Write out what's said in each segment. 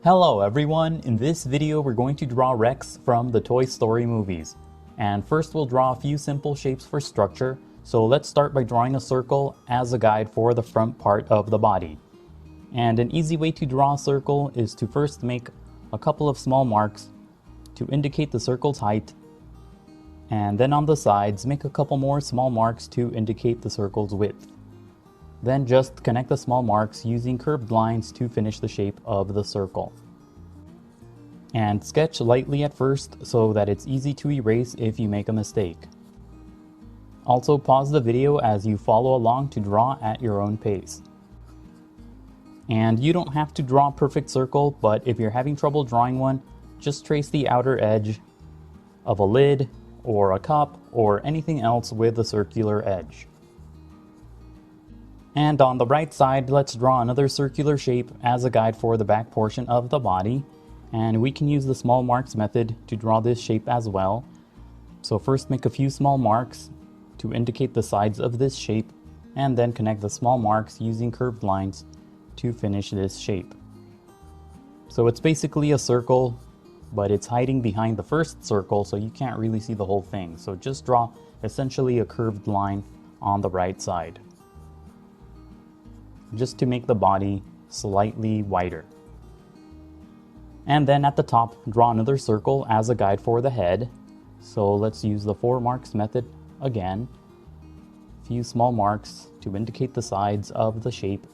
Hello everyone, in this video we're going to draw Rex from the Toy Story movies. And first we'll draw a few simple shapes for structure, so let's start by drawing a circle as a guide for the front part of the body. And an easy way to draw a circle is to first make a couple of small marks to indicate the circle's height, and then on the sides make a couple more small marks to indicate the circle's width. Then just connect the small marks using curved lines to finish the shape of the circle. And sketch lightly at first so that it's easy to erase if you make a mistake. Also pause the video as you follow along to draw at your own pace. And you don't have to draw a perfect circle, but if you're having trouble drawing one, just trace the outer edge of a lid or a cup or anything else with a circular edge. And on the right side, let's draw another circular shape as a guide for the back portion of the body. And we can use the small marks method to draw this shape as well. So first make a few small marks to indicate the sides of this shape, and then connect the small marks using curved lines to finish this shape. So it's basically a circle, but it's hiding behind the first circle, so you can't really see the whole thing. So just draw essentially a curved line on the right side, just to make the body slightly wider. And then at the top, draw another circle as a guide for the head. So let's use the 4 marks method again. A few small marks to indicate the sides of the shape,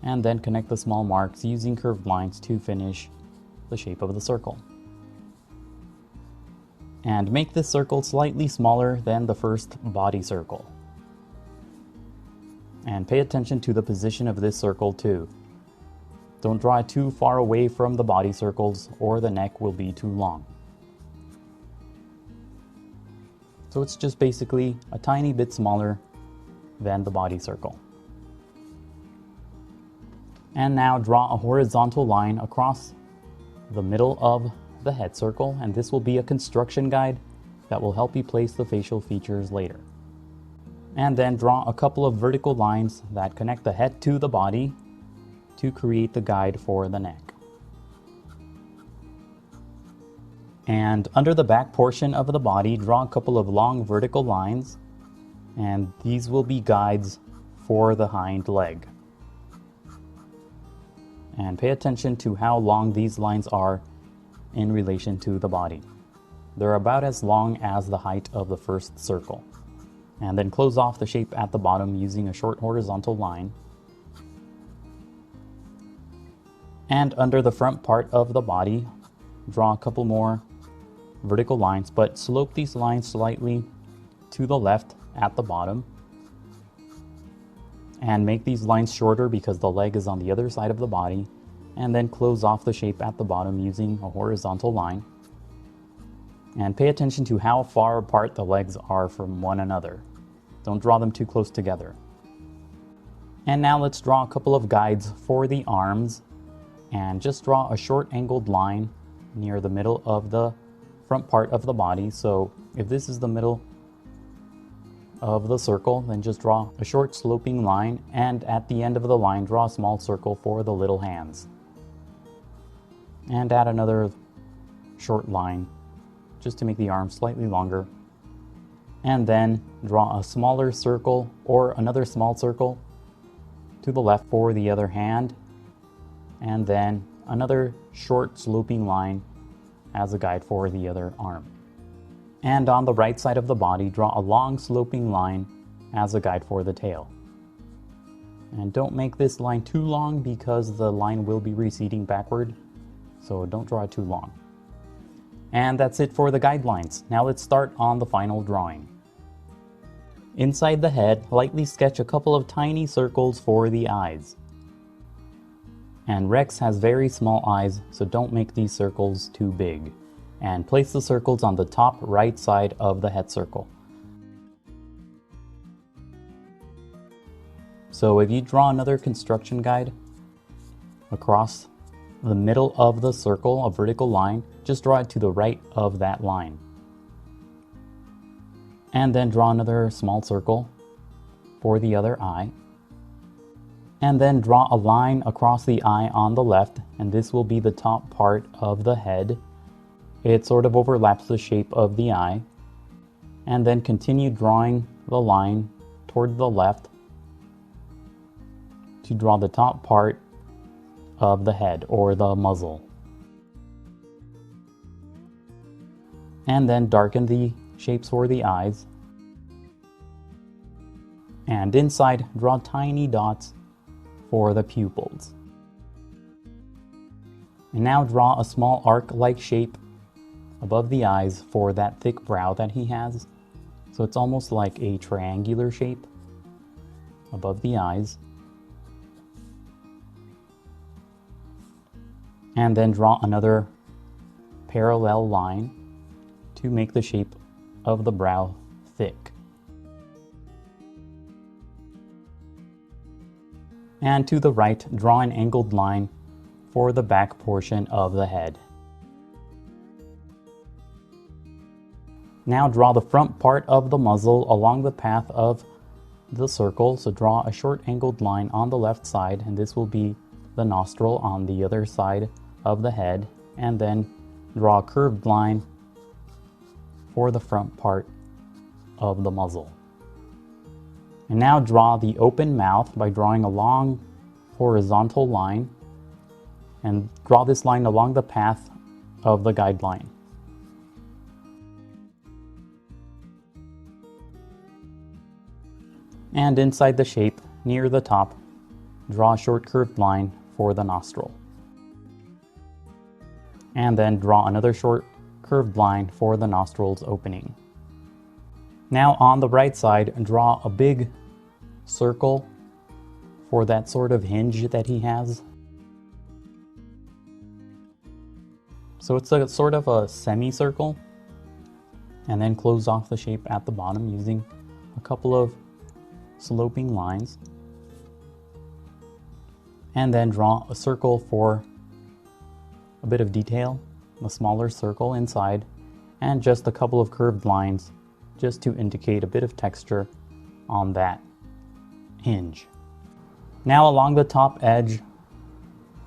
and then connect the small marks using curved lines to finish the shape of the circle. And make this circle slightly smaller than the first body circle. And pay attention to the position of this circle too. Don't draw it too far away from the body circles or the neck will be too long. So it's just basically a tiny bit smaller than the body circle. And now draw a horizontal line across the middle of the head circle, and this will be a construction guide that will help you place the facial features later. And then draw a couple of vertical lines that connect the head to the body to create the guide for the neck. And under the back portion of the body, draw a couple of long vertical lines, and these will be guides for the hind leg. And pay attention to how long these lines are in relation to the body. They're about as long as the height of the first circle. And then close off the shape at the bottom using a short horizontal line. And under the front part of the body, draw a couple more vertical lines, but slope these lines slightly to the left at the bottom. And make these lines shorter because the leg is on the other side of the body. And then close off the shape at the bottom using a horizontal line. And pay attention to how far apart the legs are from one another. Don't draw them too close together. And now let's draw a couple of guides for the arms. And just draw a short angled line near the middle of the front part of the body. So if this is the middle of the circle, then just draw a short sloping line, and at the end of the line draw a small circle for the little hands. And add another short line just to make the arm slightly longer. And then draw a smaller circle or another small circle to the left for the other hand, and then another short sloping line as a guide for the other arm. And on the right side of the body, draw a long sloping line as a guide for the tail. And don't make this line too long because the line will be receding backward, so don't draw it too long. And that's it for the guidelines. Now let's start on the final drawing. Inside the head, lightly sketch a couple of tiny circles for the eyes. And Rex has very small eyes, so don't make these circles too big. And place the circles on the top right side of the head circle. So if you draw another construction guide across the middle of the circle, a vertical line, just draw it to the right of that line. And then draw another small circle for the other eye. And then draw a line across the eye on the left, and this will be the top part of the head. It sort of overlaps the shape of the eye. And then continue drawing the line toward the left to draw the top part of the head, or the muzzle. And then darken the shapes for the eyes. And inside, draw tiny dots for the pupils. And now draw a small arc-like shape above the eyes for that thick brow that he has. So it's almost like a triangular shape above the eyes. And then draw another parallel line to make the shape of the brow thick. And to the right, draw an angled line for the back portion of the head. Now draw the front part of the muzzle along the path of the circle. So draw a short angled line on the left side, and this will be the nostril on the other side of the head. And then draw a curved line for the front part of the muzzle. And now draw the open mouth by drawing a long horizontal line, and draw this line along the path of the guideline. And inside the shape, near the top, draw a short curved line for the nostril. And then draw another short curved line for the nostrils opening. Now on the right side, draw a big circle for that sort of hinge that he has. So it's a sort of a semicircle, and then close off the shape at the bottom using a couple of sloping lines. And then draw a circle for a bit of detail, a smaller circle inside, and just a couple of curved lines just to indicate a bit of texture on that hinge. Now along the top edge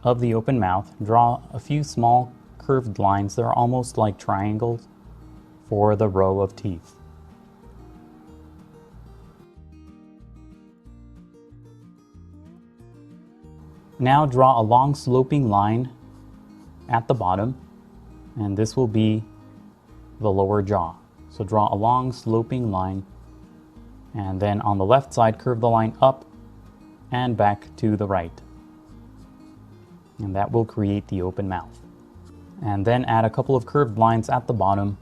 of the open mouth, draw a few small curved lines. They're almost like triangles for the row of teeth. Now draw a long sloping line at the bottom, and this will be the lower jaw. So draw a long sloping line, and then on the left side curve the line up and back to the right. And that will create the open mouth. And then add a couple of curved lines at the bottom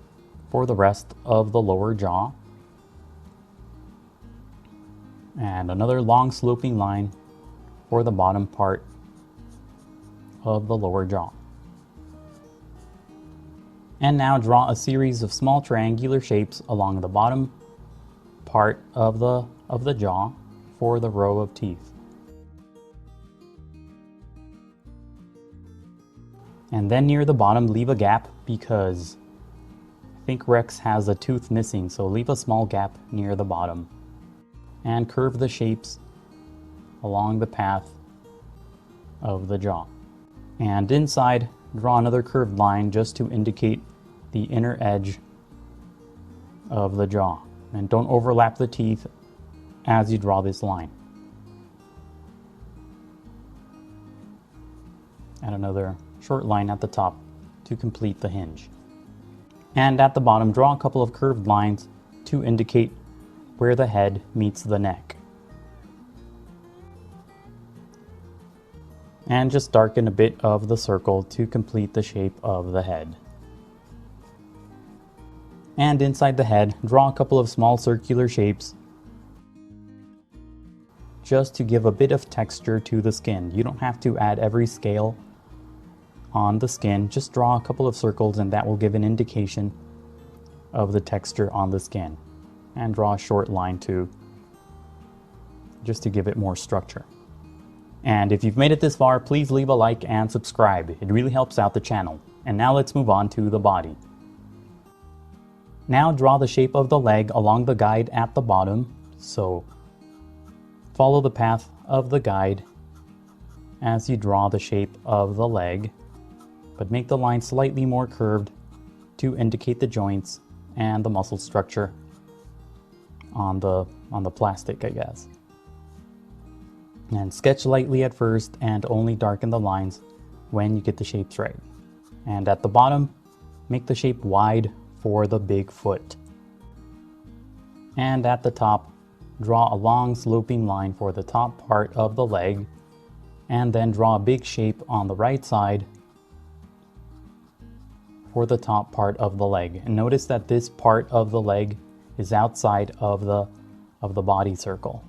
for the rest of the lower jaw. And another long sloping line for the bottom part of the lower jaw. And now draw a series of small triangular shapes along the bottom part of the jaw for the row of teeth. And then near the bottom, leave a gap because I think Rex has a tooth missing, so leave a small gap near the bottom. And curve the shapes along the path of the jaw. And inside, draw another curved line just to indicate the inner edge of the jaw. And don't overlap the teeth as you draw this line. Add another short line at the top to complete the hinge. And at the bottom, draw a couple of curved lines to indicate where the head meets the neck. And just darken a bit of the circle to complete the shape of the head. And inside the head, draw a couple of small circular shapes just to give a bit of texture to the skin. You don't have to add every scale on the skin, just draw a couple of circles and that will give an indication of the texture on the skin. And draw a short line too, just to give it more structure. And if you've made it this far, please leave a like and subscribe. It really helps out the channel. And now let's move on to the body. Now draw the shape of the leg along the guide at the bottom. So follow the path of the guide as you draw the shape of the leg, but make the line slightly more curved to indicate the joints and the muscle structure on the plastic, I guess. And sketch lightly at first and only darken the lines when you get the shapes right. And at the bottom, make the shape wide for the big foot. And at the top, draw a long sloping line for the top part of the leg, and then draw a big shape on the right side for the top part of the leg. And notice that this part of the leg is outside of the body circle.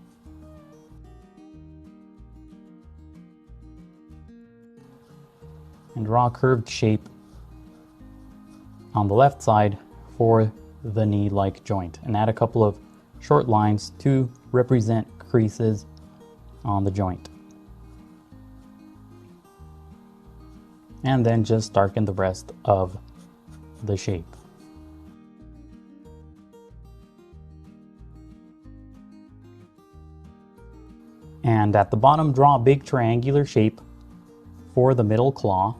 And draw a curved shape on the left side for the knee-like joint, and add a couple of short lines to represent creases on the joint. And then just darken the rest of the shape. And at the bottom, draw a big triangular shape for the middle claw,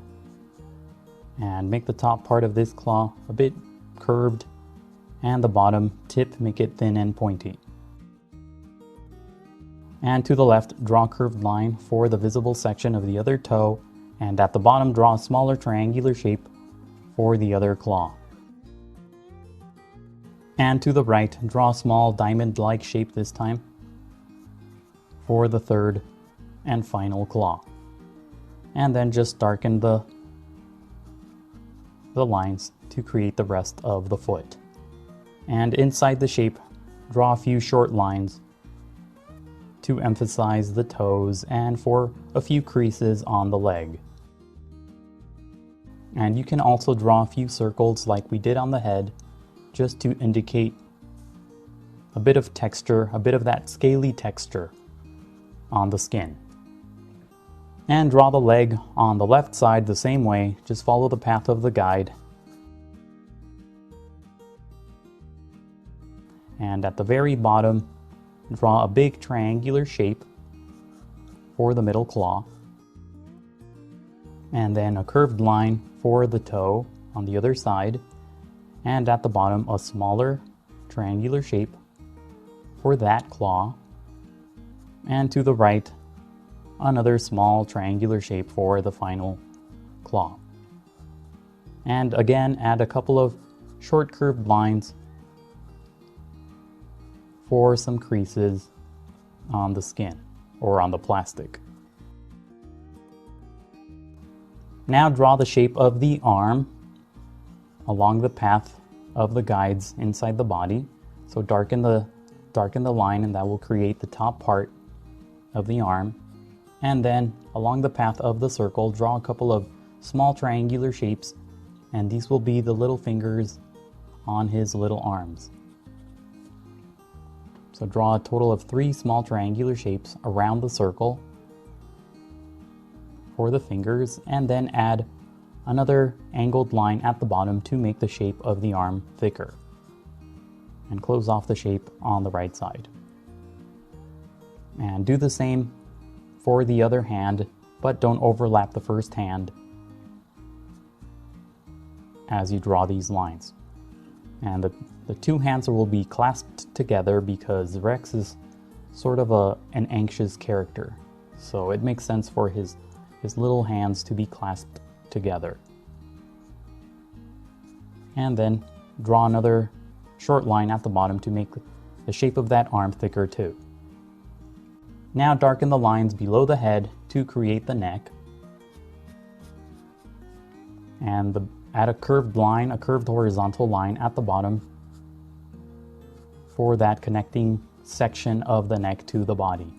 and make the top part of this claw a bit curved, and the bottom tip, make it thin and pointy. And to the left, draw a curved line for the visible section of the other toe, and at the bottom, draw a smaller triangular shape for the other claw. And to the right, draw a small diamond-like shape this time for the third and final claw. And then just darken the lines to create the rest of the foot. And inside the shape, draw a few short lines to emphasize the toes and for a few creases on the leg. And you can also draw a few circles like we did on the head, just to indicate a bit of texture, a bit of that scaly texture on the skin. And draw the leg on the left side the same way, just follow the path of the guide. And at the very bottom, draw a big triangular shape for the middle claw, and then a curved line for the toe on the other side, and at the bottom a smaller triangular shape for that claw, and to the right another small triangular shape for the final claw. And again, add a couple of short curved lines for some creases on the skin or on the plastic. Now draw the shape of the arm along the path of the guides inside the body. So darken the line, and that will create the top part of the arm. And then along the path of the circle, draw a couple of small triangular shapes, and these will be the little fingers on his little arms. So draw a total of 3 small triangular shapes around the circle for the fingers, and then add another angled line at the bottom to make the shape of the arm thicker. And close off the shape on the right side. And do the same for the other hand, but don't overlap the first hand as you draw these lines. And the two hands will be clasped together because Rex is sort of an anxious character. So it makes sense for his little hands to be clasped together. And then draw another short line at the bottom to make the shape of that arm thicker too. Now darken the lines below the head to create the neck. And add a curved line, a curved horizontal line at the bottom for that connecting section of the neck to the body.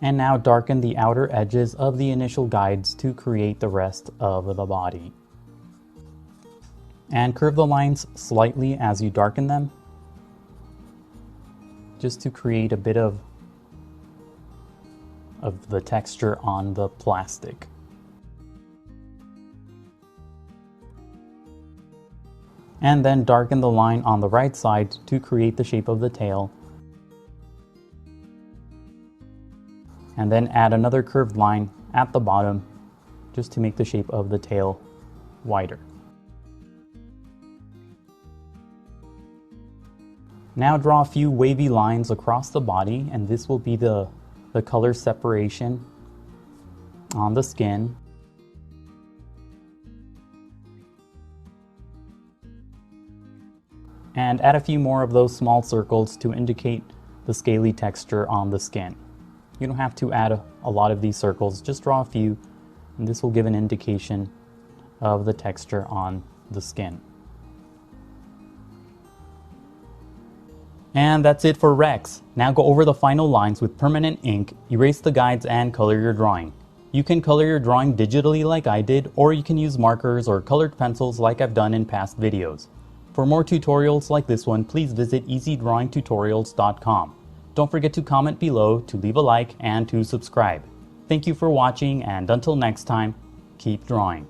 And now darken the outer edges of the initial guides to create the rest of the body. And curve the lines slightly as you darken them, just to create a bit of the texture on the plastic. And then darken the line on the right side to create the shape of the tail. And then add another curved line at the bottom just to make the shape of the tail wider. Now draw a few wavy lines across the body, and this will be the color separation on the skin. And add a few more of those small circles to indicate the scaly texture on the skin. You don't have to add a lot of these circles, just draw a few, and this will give an indication of the texture on the skin. And that's it for Rex. Now go over the final lines with permanent ink, erase the guides, and color your drawing. You can color your drawing digitally like I did, or you can use markers or colored pencils like I've done in past videos. For more tutorials like this one, please visit easydrawingtutorials.com. Don't forget to comment below, to leave a like, and to subscribe. Thank you for watching, and until next time, keep drawing.